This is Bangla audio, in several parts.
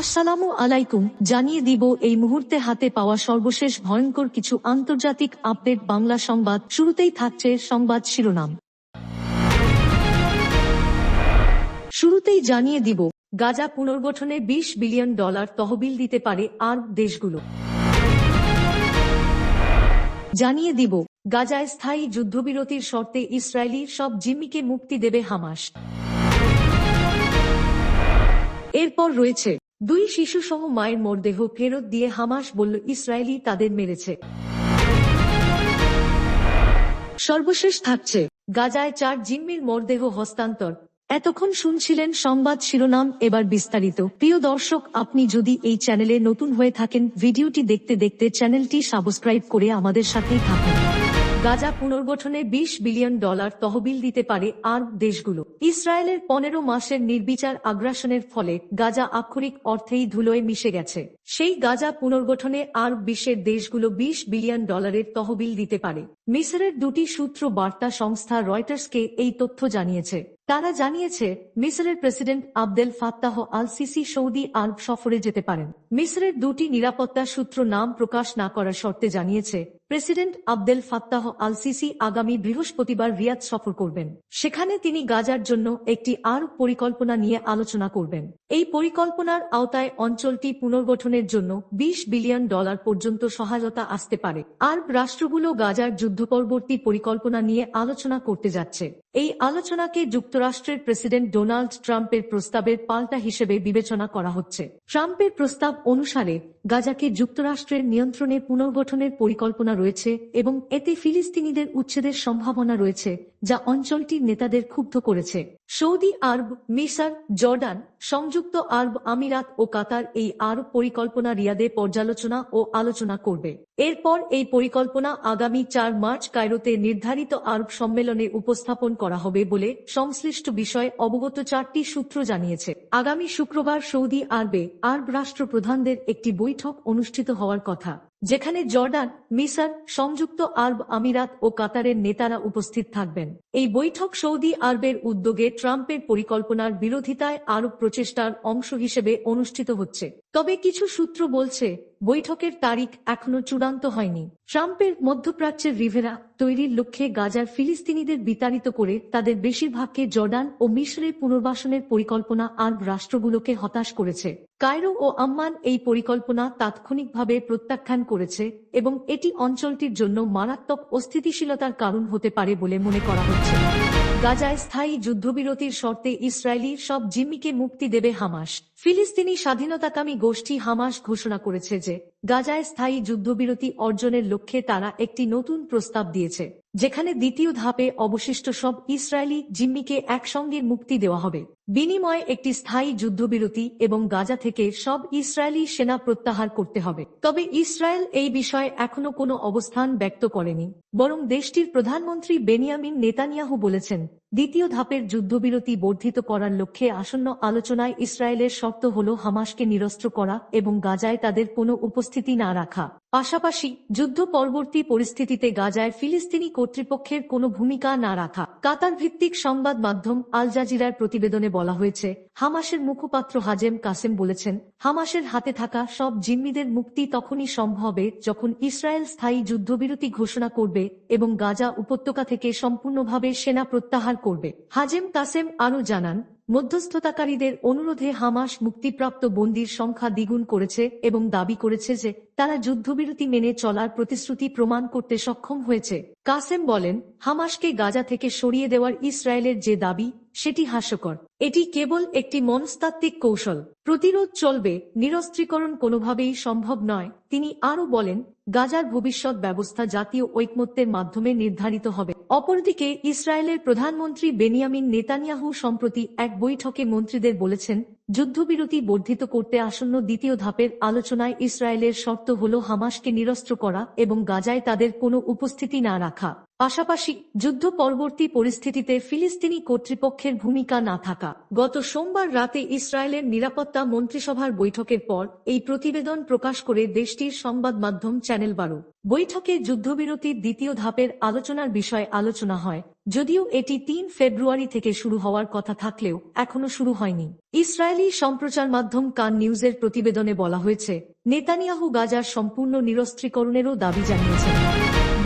আসসালামু আলাইকুম, জানিয়ে দিব এই মুহূর্তে হাতে পাওয়া সর্বশেষ ভয়ঙ্কর কিছু আন্তর্জাতিক আপডেট। বাংলা সংবাদ শুরুতেই থাকছে সংবাদ শিরোনাম। শুরুতেই জানিয়ে দিব, গাজা পুনর্গঠনে $20 বিলিয়ন তহবিল দিতে পারে আরব দেশগুলো। জানিয়ে দিব, গাজায় স্থায়ী যুদ্ধবিরতির শর্তে ইসরায়েলি সব জিম্মিকে মুক্তি দেবে হামাস। এরপর রয়েছে, 2 শিশুসহ মায়ের মরদেহ ফেরত দিয়ে হামাস বলল ইসরায়েলি তাদের মেরেছে। সর্বশেষ থাকছে, গাজায় 4 জিম্মির মরদেহ হস্তান্তর। এতক্ষণ শুনছিলেন সংবাদ শিরোনাম, এবার বিস্তারিত। প্রিয় দর্শক, আপনি যদি এই চ্যানেলে নতুন হয়ে থাকেন, ভিডিওটি দেখতে দেখতে চ্যানেলটি সাবস্ক্রাইব করে আমাদের সাথেই থাকুন। গাজা পুনর্গঠনে $20 বিলিয়ন তহবিল দিতে পারে আরব দেশগুলো। ইসরায়েলের 15 মাসের নির্বিচার আগ্রাসনের ফলে গাজা আক্ষরিক অর্থেই ধুলোয় মিশে গেছে। সেই গাজা পুনর্গঠনে আরব বিশ্বের দেশগুলো $20 বিলিয়ন তহবিল দিতে পারে। মিসরের 2টি সূত্র বার্তা সংস্থা রয়টার্সকে এই তথ্য জানিয়েছে। তারা জানিয়েছে, মিসরের president Abdel Fattah al Sisi Saudi Arab সফরে যেতে পারেন। মিসরের 2টি নিরাপত্তা সূত্র নাম প্রকাশ না করার শর্তে জানিয়েছে, president Abdel Fattah al CC আগামী বৃহস্পতিবার রিয়াদ সফর করবেন। সেখানে তিনি গাজার জন্য একটি আরব পরিকল্পনা নিয়ে আলোচনা করবেন। এই পরিকল্পনার আওতায় অঞ্চলটি পুনর্গঠনের জন্য $20 বিলিয়ন পর্যন্ত সহায়তা আসতে পারে। আরব রাষ্ট্রগুলো গাজার যুদ্ধপরবর্তী পরিকল্পনা নিয়ে আলোচনা করতে যাচ্ছে। এই আলোচনাকে যুক্তরাষ্ট্রের প্রেসিডেন্ট ডোনাল্ড ট্রাম্পের প্রস্তাবের পাল্টা হিসেবে বিবেচনা করা হচ্ছে। ট্রাম্পের প্রস্তাব অনুসারে গাজাকে যুক্তরাষ্ট্রের নিয়ন্ত্রণে পুনর্গঠনের পরিকল্পনা রয়েছে এবং এতে ফিলিস্তিনিদের উচ্ছেদের সম্ভাবনা রয়েছে, যা অঞ্চলটির নেতাদের ক্ষুব্ধ করেছে। সৌদি আরব, মিসর, জর্ডান, সংযুক্ত আরব আমিরাত ও কাতার এই আরব পরিকল্পনা রিয়াদে পর্যালোচনা ও আলোচনা করবে। এরপর এই পরিকল্পনা আগামী 4 মার্চ কায়রোতে নির্ধারিত আরব সম্মেলনে উপস্থাপন করা হবে বলে সংশ্লিষ্ট বিষয়ে অবগত 4টি সূত্র জানিয়েছে। আগামী শুক্রবার সৌদি আরবে আরব রাষ্ট্রপ্রধানদের একটি বৈঠক অনুষ্ঠিত হওয়ার কথা, যেখানে জর্ডান, মিসর, সংযুক্ত আরব আমিরাত ও কাতারের নেতারা উপস্থিত থাকবেন। এই বৈঠক সৌদি আরবের উদ্যোগে ট্রাম্পের পরিকল্পনার বিরোধিতায় আরব প্রচেষ্টার অংশ হিসেবে অনুষ্ঠিত হচ্ছে। তবে কিছু সূত্র বলছে, বৈঠকের তারিখ এখনো চূড়ান্ত হয়নি। ট্রাম্পের মধ্যপ্রাচ্যের রিভেরা তৈরির লক্ষ্যে গাজার ফিলিস্তিনিদের বিতাড়িত করে তাদের বেশিরভাগকে জর্ডান ও মিশরে পুনর্বাসনের পরিকল্পনা আরব রাষ্ট্রগুলোকে হতাশ করেছে। কায়রো ও আম্মান এই পরিকল্পনা তাৎক্ষণিকভাবে প্রত্যাখ্যান করেছে এবং এটি অঞ্চলটির জন্য মারাত্মক অস্থিতিশীলতার কারণ হতে পারে বলে মনে করা হচ্ছে। গাজায় স্থায়ী যুদ্ধবিরতির শর্তে ইসরায়েলি সব জিম্মিকে মুক্তি দেবে হামাস। ফিলিস্তিনি স্বাধীনতাকামী গোষ্ঠী হামাস ঘোষণা করেছে যে, গাজায় স্থায়ী যুদ্ধবিরতি অর্জনের লক্ষ্যে তারা একটি নতুন প্রস্তাব দিয়েছে, যেখানে দ্বিতীয় ধাপে অবশিষ্ট সব ইসরায়েলি জিম্মিকে একসঙ্গে মুক্তি দেওয়া হবে। বিনিময়ে একটি স্থায়ী যুদ্ধবিরতি এবং গাজা থেকে সব ইসরায়েলি সেনা প্রত্যাহার করতে হবে। তবে ইসরায়েল এই বিষয়ে এখনো কোনো অবস্থান ব্যক্ত করেনি, বরং দেশটির প্রধানমন্ত্রী বেনিয়ামিন নেতানিয়াহু বলেছেন, দ্বিতীয় ধাপের যুদ্ধবিরতি বর্ধিত করার লক্ষ্যে আসন্ন আলোচনায় ইসরায়েলের শর্ত হল হামাসকে নিরস্ত্র করা এবং গাজায় তাদের কোনো উপস্থিতি না রাখা। পাশাপাশি যুদ্ধ পরবর্তী পরিস্থিতিতে গাজায় ফিলিস্তিনি কর্তৃপক্ষের কোনো ভূমিকা না রাখা। কাতার ভিত্তিক সংবাদ মাধ্যম আল জাজিরার প্রতিবেদনে বলা হয়েছে, হামাসের মুখপাত্র হাজেম কাসেম বলেছেন, হামাসের হাতে থাকা সব জিম্মিদের মুক্তি তখনই সম্ভব হবে যখন ইসরায়েল স্থায়ী যুদ্ধবিরতি ঘোষণা করবে এবং গাজা উপত্যকা থেকে সম্পূর্ণভাবে সেনা প্রত্যাহার করবে। হাজেম কাসেম আরও জানান, মধ্যস্থতাকারীদের অনুরোধে হামাস মুক্তিপ্রাপ্ত বন্দীর সংখ্যা দ্বিগুণ করেছে এবং দাবি করেছে যে তারা যুদ্ধবিরতি মেনে চলার প্রতিশ্রুতি প্রমাণ করতে সক্ষম হয়েছে। কাসেম বলেন, হামাসকে গাজা থেকে সরিয়ে দেওয়ার ইসরায়েলের যে দাবি, সেটি হাস্যকর। এটি কেবল একটি মনস্তাত্ত্বিক কৌশল। প্রতিরোধ চলবে, নিরস্ত্রীকরণ কোনোভাবেই সম্ভব নয়। তিনি আরও বলেন, গাজার ভবিষ্যৎ ব্যবস্থা জাতীয় ঐকমত্যের মাধ্যমে নির্ধারিত হবে। অপরদিকে ইসরায়েলের প্রধানমন্ত্রী বেনিয়ামিন নেতানিয়াহু সম্প্রতি এক বৈঠকে মন্ত্রীদের বলেছেন, যুদ্ধবিরতি বর্ধিত করতে আসন্ন দ্বিতীয় ধাপের আলোচনায় ইসরায়েলের শর্ত হল হামাসকে নিরস্ত্র করা এবং গাজায় তাদের কোনো উপস্থিতি না রাখা। পাশাপাশি যুদ্ধ পরবর্তী পরিস্থিতিতে ফিলিস্তিনি কর্তৃপক্ষের ভূমিকা না থাকা। গত সোমবার রাতে ইসরায়েলের নিরাপত্তা মন্ত্রিসভার বৈঠকের পর এই প্রতিবেদন প্রকাশ করে দেশটির সংবাদ মাধ্যম চ্যানেল 12। বৈঠকে যুদ্ধবিরতির দ্বিতীয় ধাপের আলোচনার বিষয়ে আলোচনা হয়, যদিও এটি 3 ফেব্রুয়ারি থেকে শুরু হওয়ার কথা থাকলেও এখনো শুরু হয়নি। ইসরায়েলি সম্প্রচার মাধ্যম কান নিউজের প্রতিবেদনে বলা হয়েছে, নেতানিয়াহু গাজার সম্পূর্ণ নিরস্ত্রীকরণেরও দাবি জানিয়েছেন।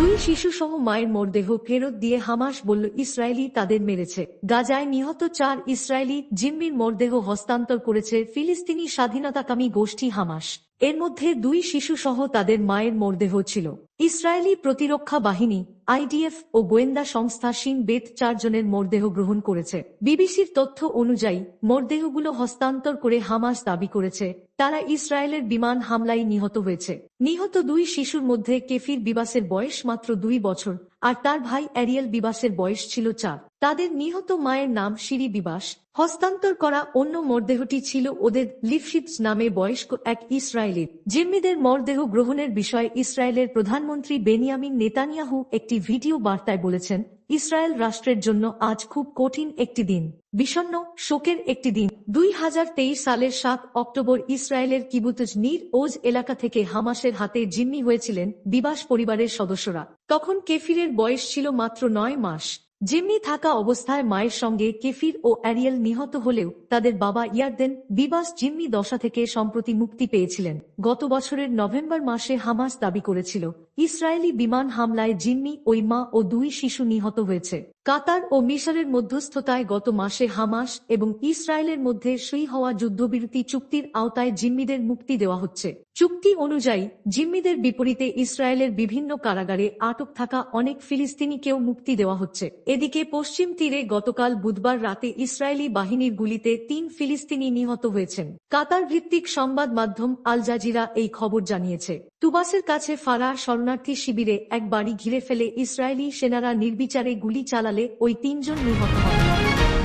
2 শিশুসহ মায়ের মরদেহ ফেরত দিয়ে হামাস বলল ইসরায়েলি তাদের মেরেছে। গাজায় নিহত 4 ইসরায়েলি জিম্মির মরদেহ হস্তান্তর করেছে ফিলিস্তিনি স্বাধীনতাকামী গোষ্ঠী হামাস। এর মধ্যে 2 শিশুসহ তাদের মায়ের মরদেহ ছিল। ইসরায়েলি প্রতিরক্ষা বাহিনী আইডিএফ ও গোয়েন্দা সংস্থা শিন বেত 4 জনের মরদেহ গ্রহণ করেছে। বিবিসির তথ্য অনুযায়ী মরদেহগুলো হস্তান্তর করে হামাস দাবি করেছে তারা ইসরায়েলের বিমান হামলায় নিহত হয়েছে। নিহত 2 শিশুর মধ্যে কেফির বিবাসের বয়স মাত্র 2 বছর আর তার ভাই অ্যারিয়েল বিবাসের বয়স ছিল 4। তাদের নিহত মায়ের নাম শিরি বিবাস। হস্তান্তর করা অন্য মরদেহটি ছিল ওদের লিফশিপস নামে বয়স্ক এক ইসরায়েলি। জিম্মিদের মরদেহ গ্রহণের বিষয়ে ইসরায়েলের প্রধানমন্ত্রী বেনিয়ামিন নেতানিয়াহু একটি ভিডিও বার্তায় বলেছেন, ইসরায়েল রাষ্ট্রের জন্য আজ খুব কঠিন একটি দিন, বিষণ্ণ শোকের একটি দিন। 2023 সালের 7 অক্টোবর ইসরায়েলের কিবুতজ নির ওজ এলাকা থেকে হামাসের হাতে জিম্মি হয়েছিলেন বিবাস পরিবারের সদস্যরা। তখন কেফিরের বয়স ছিল মাত্র 9 মাস। জিম্মি থাকা অবস্থায় মায়ের সঙ্গে কেফির ও অ্যারিয়েল নিহত হলেও তাদের বাবা ইয়ারদেন বিবাস জিম্মি দশা থেকে সম্প্রতি মুক্তি পেয়েছিলেন। গত বছরের নভেম্বর মাসে হামাস দাবি করেছিল ইসরায়েলি বিমান হামলায় জিম্মি ওই মা ও 2 শিশু নিহত হয়েছে। কাতার ও মিশরের মধ্যস্থতায় গত মাসে হামাস এবং ইসরায়েলের মধ্যে সই হওয়া যুদ্ধবিরতি চুক্তির আওতায় জিম্মিদের মুক্তি দেওয়া হচ্ছে। চুক্তি অনুযায়ী জিম্মিদের বিপরীতে ইসরায়েলের বিভিন্ন কারাগারে আটক থাকা অনেক ফিলিস্তিনিকেও মুক্তি দেওয়া হচ্ছে। এদিকে পশ্চিম তীরে গতকাল বুধবার রাতে ইসরায়েলি বাহিনীর গুলিতে 3 ফিলিস্তিনি নিহত হয়েছেন। কাতার ভিত্তিক সংবাদ মাধ্যম আল জাজিরা এই খবর জানিয়েছে। তুবাসের কাছে ফারা শরণার্থী শিবিরে এক বাড়ি ঘিরে ফেলে ইসরায়েলি সেনারা নির্বিচারে গুলি চালালে ওই 3 জন নিহত হন।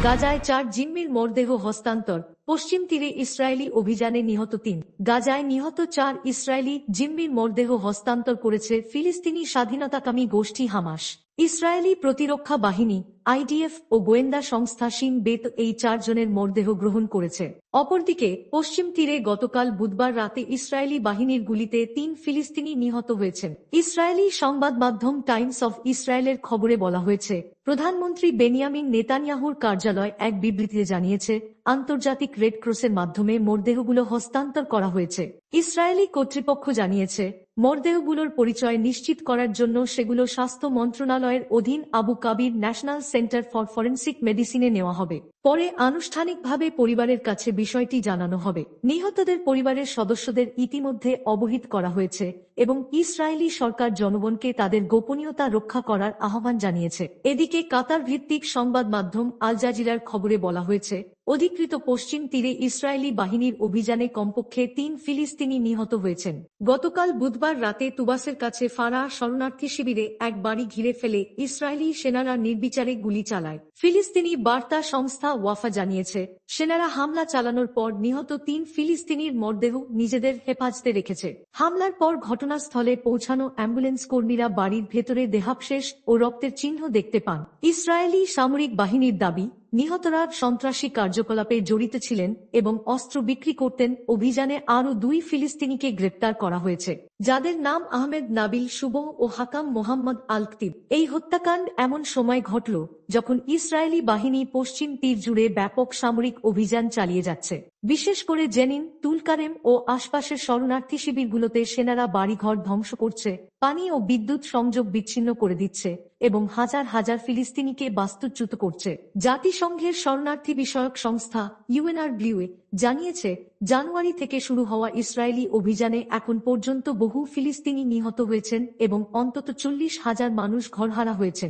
গাজায় 4 জিম্মির মরদেহ হস্তান্তর। পশ্চিম তীরে ইসরায়েলি অভিযানে নিহত 3। গাজায় নিহত 4 ইসরায়েলি জিম্মির মরদেহ হস্তান্তর করেছে ফিলিস্তিনি স্বাধীনতাকামী গোষ্ঠী হামাস। ইসরায়েলি প্রতিরক্ষা বাহিনী আইডিএফ ও গোয়েন্দা সংস্থা শিন বেত এই 4 জনের মরদেহ গ্রহণ করেছে। অপরদিকে পশ্চিম তীরে গতকাল বুধবার রাতে ইসরায়েলি বাহিনীর গুলিতে 3 ফিলিস্তিনি নিহত হয়েছেন। ইসরায়েলি সংবাদ মাধ্যম টাইমস অফ ইসরায়েলের খবরে বলা হয়েছে, প্রধানমন্ত্রী বেনিয়ামিন নেতানিয়াহুর কার্যালয় এক বিবৃতিতে জানিয়েছে আন্তর্জাতিক রেড ক্রসের মাধ্যমে মরদেহগুলো হস্তান্তর করা হয়েছে। ইসরায়েলি কর্তৃপক্ষ জানিয়েছে মরদেহগুলোর পরিচয় নিশ্চিত করার জন্য সেগুলো স্বাস্থ্য মন্ত্রণালয়ের অধীন Abu Kabir national centre for forensic মেডিসিনে নেওয়া হবে। পরে আনুষ্ঠানিকভাবে পরিবারের কাছে বিষয়টি জানানো হবে। নিহতদের পরিবারের সদস্যদের ইতিমধ্যে অবহিত করা হয়েছে এবং ইসরায়েলি সরকার জনগণকে তাদের গোপনীয়তা রক্ষা করার আহ্বান জানিয়েছে। এদিকে কাতার ভিত্তিক সংবাদ মাধ্যম আল জাজিরার খবরে বলা হয়েছে, অধিকৃত পশ্চিম তীরে ইসরায়েলি বাহিনীর অভিযানে কমপক্ষে 3 ফিলিস্তিনি নিহত হয়েছেন। গতকাল বুধবার রাতে তুবাসের কাছে ফারা শরণার্থী শিবিরে এক বাড়ি ঘিরে ফেলে ইসরায়েলি সেনারা নির্বিচারে গুলি চালায়। ফিলিস্তিনি বার্তা সংস্থা ওয়াফা জানিয়েছে, সেনারা হামলা চালানোর পর নিহত 3 ফিলিস্তিনির মরদেহ নিজেদের হেফাজতে রেখেছে। হামলার পর ঘটনাস্থলে পৌঁছানো অ্যাম্বুলেন্স কর্মীরা বাড়ির ভেতরে দেহাবশেষ ও রক্তের চিহ্ন দেখতে পান। ইসরায়েলি সামরিক বাহিনীর দাবি, নিহতরা সন্ত্রাসী কার্যকলাপে জড়িত ছিলেন এবং অস্ত্র বিক্রি করতেন। অভিযানে আরও 2 ফিলিস্তিনিকে গ্রেপ্তার করা হয়েছে, যাদের নাম আহমেদ নাবিল শুভ ও হাকাম মোহাম্মদ আল কতিব। এই হত্যাকাণ্ড এমন সময় ঘটল যখন ইসরায়েলি বাহিনী পশ্চিম তীর জুড়ে ব্যাপক সামরিক অভিযান চালিয়ে যাচ্ছে। বিশেষ করে জেনিন, তুলকারেম ও আশপাশের শরণার্থী শিবিরগুলোতে সেনারা বাড়িঘর ধ্বংস করছে, পানি ও বিদ্যুৎ সংযোগ বিচ্ছিন্ন করে দিচ্ছে এবং হাজার হাজার ফিলিস্তিনিকে বাস্তুচ্যুত করছে। জাতিসংঘের শরণার্থী বিষয়ক সংস্থা ইউএনআরডব্লিউ জানিয়েছে, জানুয়ারি থেকে শুরু হওয়া ইসরায়েলি অভিযানে এখন পর্যন্ত বহু ফিলিস্তিনি নিহত হয়েছেন এবং অন্তত 40,000 মানুষ ঘরহারা হয়েছেন।